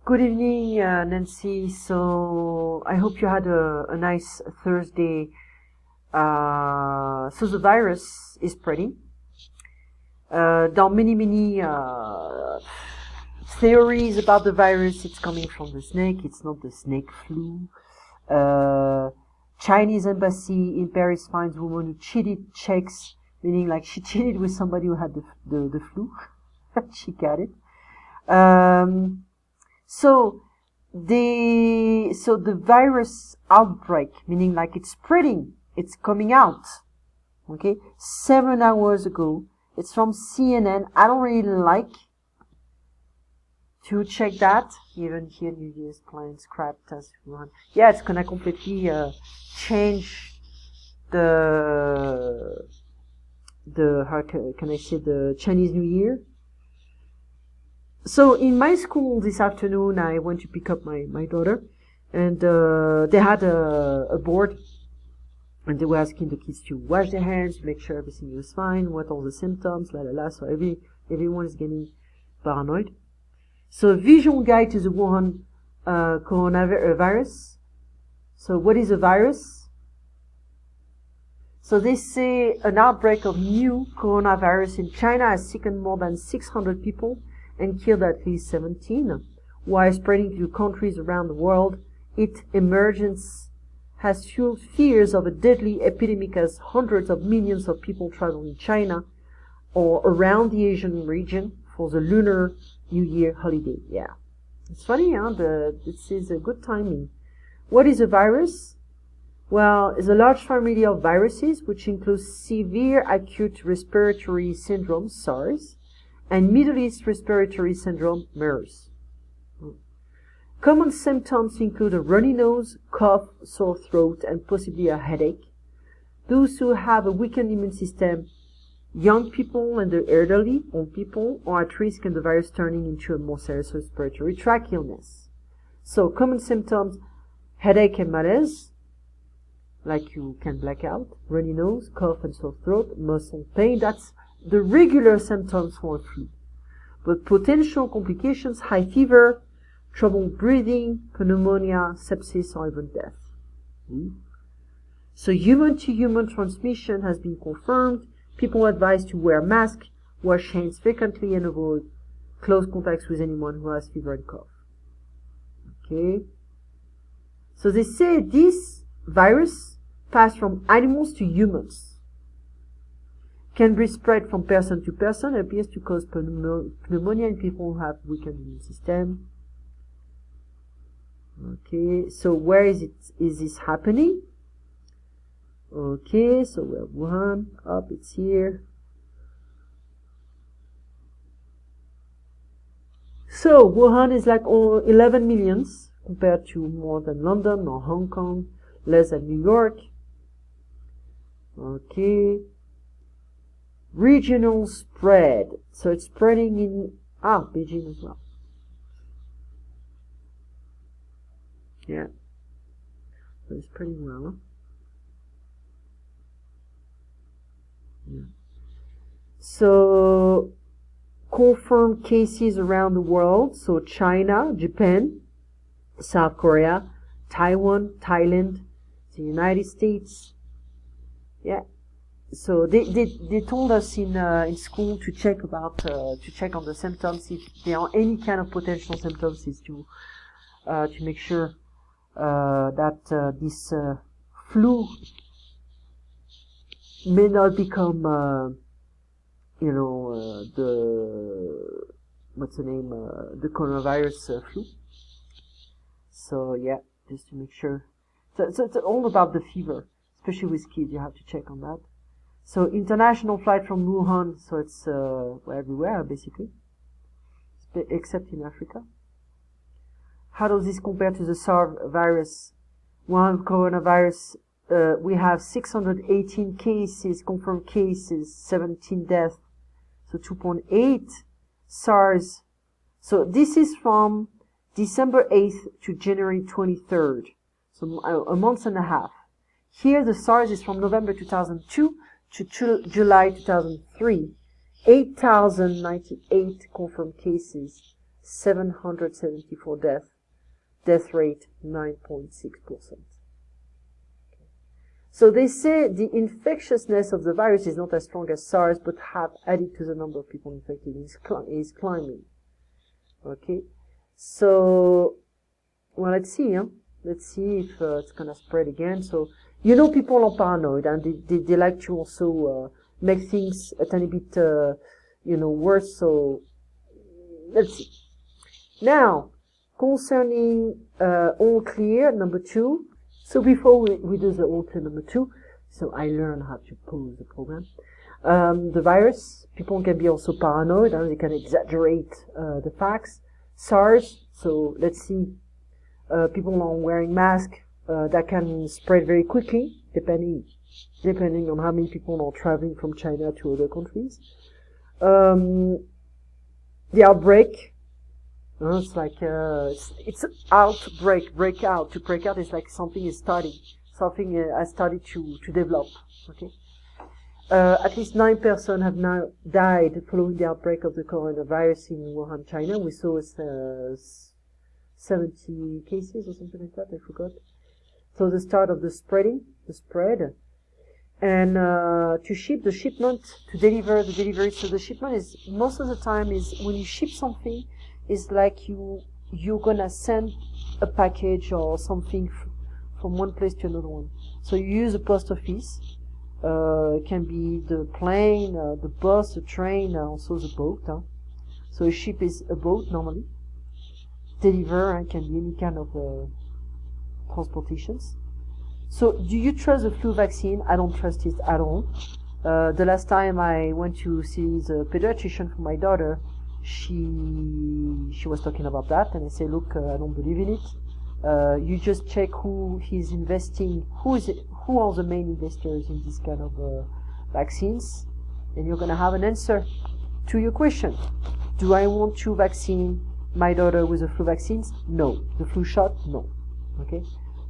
Good evening, Nancy. So I hope you had a nice Thursday. So the virus is spreading. There are many theories about the virus. It's coming from the snake. It's not the snake flu. Chinese embassy in Paris finds woman who cheated checks, meaning like she cheated with somebody who had the flu. She got it. So the virus outbreak, meaning like it's spreading, it's coming out. Okay, 7 hours ago. It's from CNN. I don't really like to check that. Even here, New Year's plans scrapped as one. Yeah, it's gonna completely change the how can I say, the Chinese New Year. So in my school this afternoon, I went to pick up my daughter, and they had a board, and they were asking the kids to wash their hands, make sure everything was fine, what are the symptoms, So everyone is getting paranoid. So a visual guide to the Wuhan coronavirus. So what is a virus? So they say an outbreak of new coronavirus in China has sickened more than 600 people and killed at least 17, while spreading to countries around the world. Its emergence has fueled fears of a deadly epidemic as hundreds of millions of people travel in China or around the Asian region for the Lunar New Year holiday. Yeah. It's funny, huh? This is a good timing. What is a virus? Well, it's a large family of viruses, which includes severe acute respiratory syndrome, SARS, and Middle East Respiratory Syndrome, MERS. Common symptoms include a runny nose, cough, sore throat, and possibly a headache. Those who have a weakened immune system, young people and the elderly, old people, are at risk in the virus turning into a more serious respiratory tract illness. So common symptoms: headache and malaise, like you can black out, runny nose, cough and sore throat, muscle pain. That's the regular symptoms for a flu. But potential complications: high fever, trouble breathing, pneumonia, sepsis, or even death. So human-to-human transmission has been confirmed. People are advised to wear masks, wash hands frequently, and avoid close contacts with anyone who has fever and cough. Okay. So they say this virus passed from animals to humans, can be spread from person to person, appears to cause pneumonia in people who have weakened immune system. Okay, so where is this happening? Okay, so we have Wuhan, it's here. So Wuhan is like 11 millions compared to more than London or Hong Kong, less than New York. Okay. Regional spread. So it's spreading in Beijing as well. Yeah. So it's spreading well. Yeah. So confirmed cases around the world. So China, Japan, South Korea, Taiwan, Thailand, the United States. Yeah. So they told us in school to check on the symptoms, if there are any kind of potential symptoms, is to make sure that this flu may not become the coronavirus flu. So yeah, just to make sure. So it's all about the fever, especially with kids. You have to check on that. So international flight from Wuhan, so it's everywhere basically, except in Africa. How does this compare to the SARS virus? One coronavirus, we have 618 cases, confirmed cases, 17 deaths, so 2.8. SARS, so this is from December 8th to January 23rd, so a month and a half. Here the SARS is from November 2002 to July 2003, 8,098 confirmed cases, 774 death rate 9.6%. So they say the infectiousness of the virus is not as strong as SARS, but have added to the number of people infected is climbing. Okay, so well, let's see. Let's see if it's gonna spread again. So people are paranoid, and they like to also make things a tiny bit worse. So let's see. Now, concerning all clear number 2. So before we do the all clear number 2, so I learned how to pose the program. The virus, people can be also paranoid, and they can exaggerate the facts. SARS, so let's see, people are wearing masks, that can spread very quickly, depending on how many people are traveling from China to other countries. The outbreak, it's like it's breakout. To break out is like something has started to develop. Okay, at least 9 persons have now died following the outbreak of the coronavirus in Wuhan, China. We saw 70 cases or something like that. I forgot. So the start of the spread, and to ship the shipment, to deliver the delivery. So the shipment is most of the time is when you ship something. It's like you're gonna send a package or something from one place to another one. So you use a post office. It can be the plane, the bus, the train, also the boat. So a ship is a boat normally. Deliver can be any kind of transportations. So do you trust the flu vaccine? I don't trust it at all. The last time I went to see the pediatrician for my daughter, she was talking about that, and I said, look, I don't believe in it. You just check who is investing, who are the main investors in this kind of vaccines, and you're going to have an answer to your question. Do I want to vaccine my daughter with the flu vaccines? No. The flu shot? No. Okay?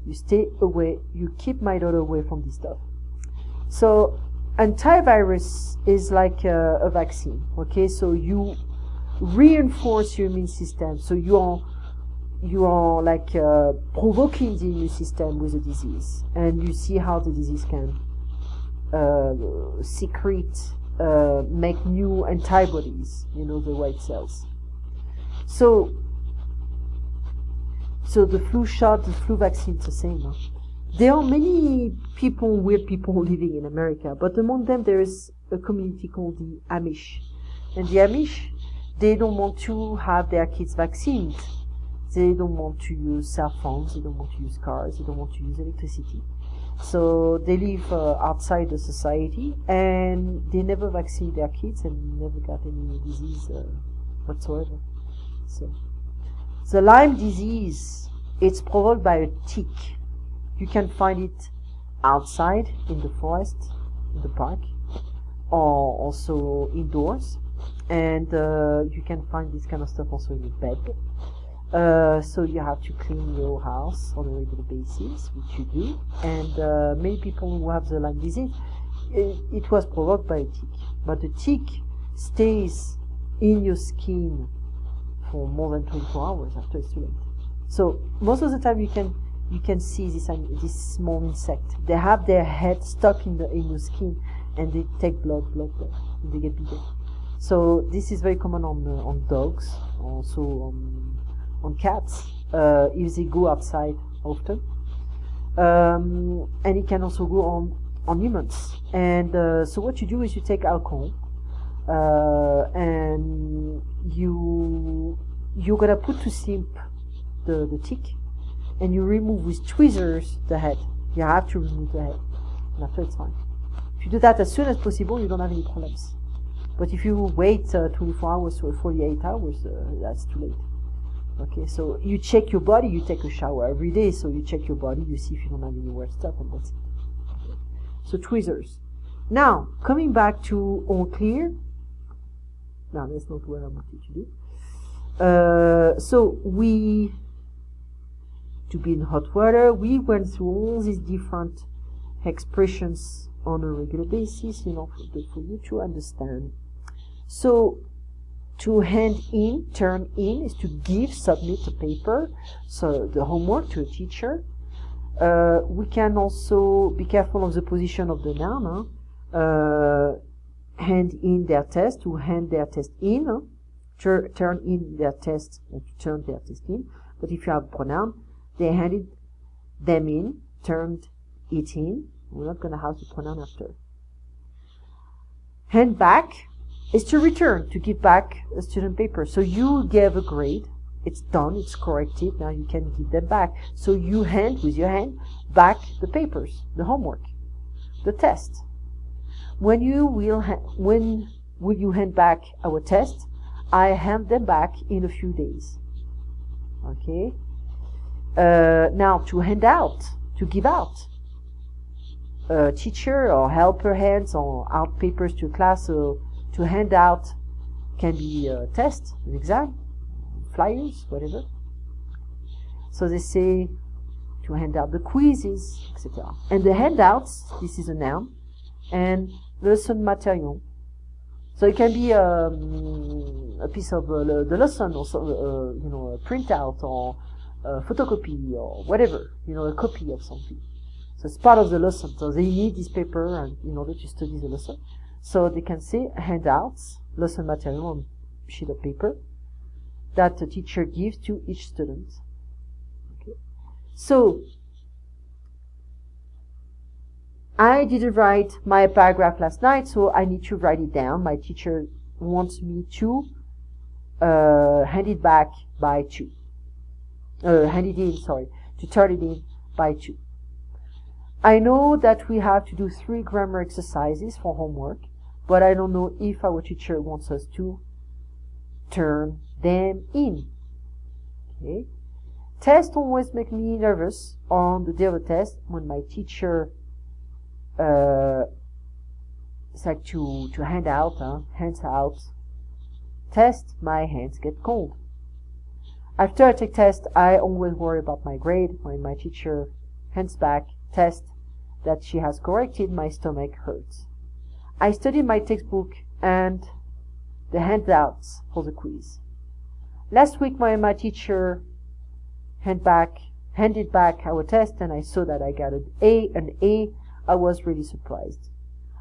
You stay away, you keep my daughter away from this stuff. So, antivirus is like a vaccine. Okay? So you reinforce your immune system. So you are like provoking the immune system with a disease, and you see how the disease can secrete, make new antibodies, the white cells. So the flu shot, the flu vaccine, is the same. Huh? There are many weird people living in America, but among them there is a community called the Amish, and the Amish, they don't want to have their kids vaccinated. They don't want to use cell phones. They don't want to use cars. They don't want to use electricity. So they live outside the society, and they never vaccinate their kids and never got any disease whatsoever. So the Lyme disease, it's provoked by a tick. You can find it outside in the forest, in the park, or also indoors. And you can find this kind of stuff also in your bed. So you have to clean your house on a regular basis, which you do. And many people who have the Lyme disease, it was provoked by a tick. But the tick stays in your skin for more than 24 hours after it's too late. So most of the time you can see this small insect. They have their head stuck in your skin, and they take blood, and they get bigger. So this is very common on dogs, also on cats, if they go outside often, and it can also go on humans. And so what you do is you take alcohol, and you're gonna put to sleep the tick, and you remove with tweezers the head. You have to remove the head, and after it's fine. If you do that as soon as possible, you don't have any problems. But if you wait 24 hours or 48 hours, that's too late. Okay, so you check your body, you take a shower every day, so you check your body, you see if you don't have any weird stuff, and that's it. Okay. So tweezers. Now, coming back to all clear. Now, that's not what I wanted to do. So to be in hot water, we went through all these different expressions on a regular basis, for you to understand. So To hand in, turn in, is to give, submit a paper, so the homework to a teacher. We can also be careful of the position of the noun. Hand in their test, to hand their test in. Turn in their test, and to turn their test in. But if you have a pronoun, they handed them in, turned it in. We're not going to have the pronoun after. Hand back is to return, to give back a student paper. So you gave a grade, it's done, it's corrected, now you can give them back. So you hand, with your hand, back the papers, the homework, the test. When will you hand back our test? I hand them back in a few days. Okay? Now, to hand out, to give out. Teacher or helper hands or out papers to class, so to hand out can be a test, an exam, flyers, whatever. So they say to hand out the quizzes, etc. And the handouts, this is a noun, and lesson material. So it can be a piece of the lesson, or a printout, or a photocopy, or whatever, a copy of something. So it's part of the lesson. So they need this paper in order to study the lesson. So they can say handouts, lesson material on sheet of paper that the teacher gives to each student. Okay. So I didn't write my paragraph last night, so I need to write it down. My teacher wants me to hand it back by 2. To turn it in by 2. I know that we have to do 3 grammar exercises for homework, but I don't know if our teacher wants us to turn them in. Okay. Tests always make me nervous on the day of the test when my teacher it's like to hand out, hands out. Test, my hands get cold. After I take test, I always worry about my grade. When my teacher hands back test that she has corrected, my stomach hurts. I studied my textbook and the handouts for the quiz. Last week my teacher handed back our test, and I saw that I got an A. I was really surprised.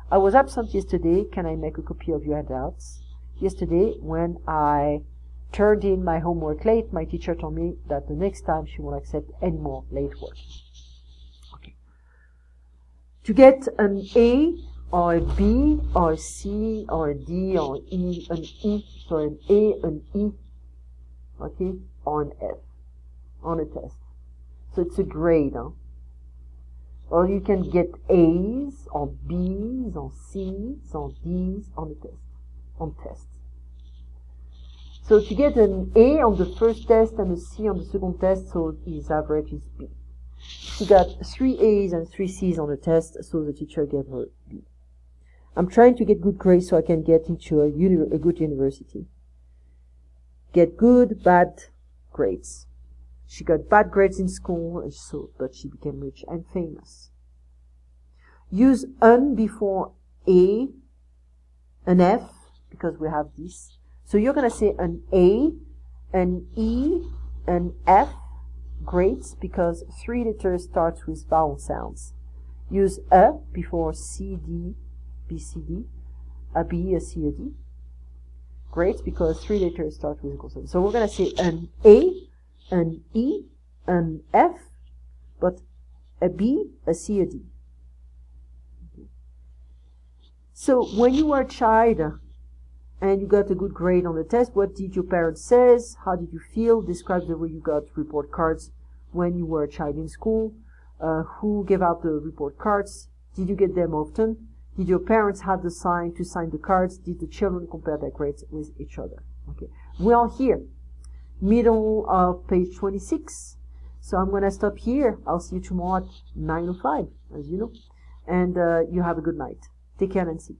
I was absent yesterday. Can I make a copy of your handouts? Yesterday, when I turned in my homework late, my teacher told me that the next time she won't accept any more late work. Okay. To get an A or a B or a C or a D or an E, so an A, an E, okay, or an F on a test. So it's a grade, Or you can get A's or B's or C's or D's on tests. So to get an A on the first test and a C on the second test, so his average is B. She got 3 A's and 3 C's on the test, so the teacher gave her B. I'm trying to get good grades so I can get into a good university. Get good, bad grades. She got bad grades in school, but she became rich and famous. Use an before A, an F, because we have this. So you're going to say an A, an E, an F, grades, because 3 letters starts with vowel sounds. Use a before C, D, B, C, D, a B, a C, a D. Grades, because 3 letters start with consonant. So we're going to say an A, an E, an F, but a B, a C, a D. Okay. So when you were a child and you got a good grade on the test, what did your parents say? How did you feel? Describe the way you got report cards when you were a child in school. Who gave out the report cards? Did you get them often? Did your parents have to sign the cards? Did the children compare their grades with each other? Okay, we are here. Middle of page 26. So I'm going to stop here. I'll see you tomorrow at 9:05, as you know. And you have a good night. Take care, Nancy.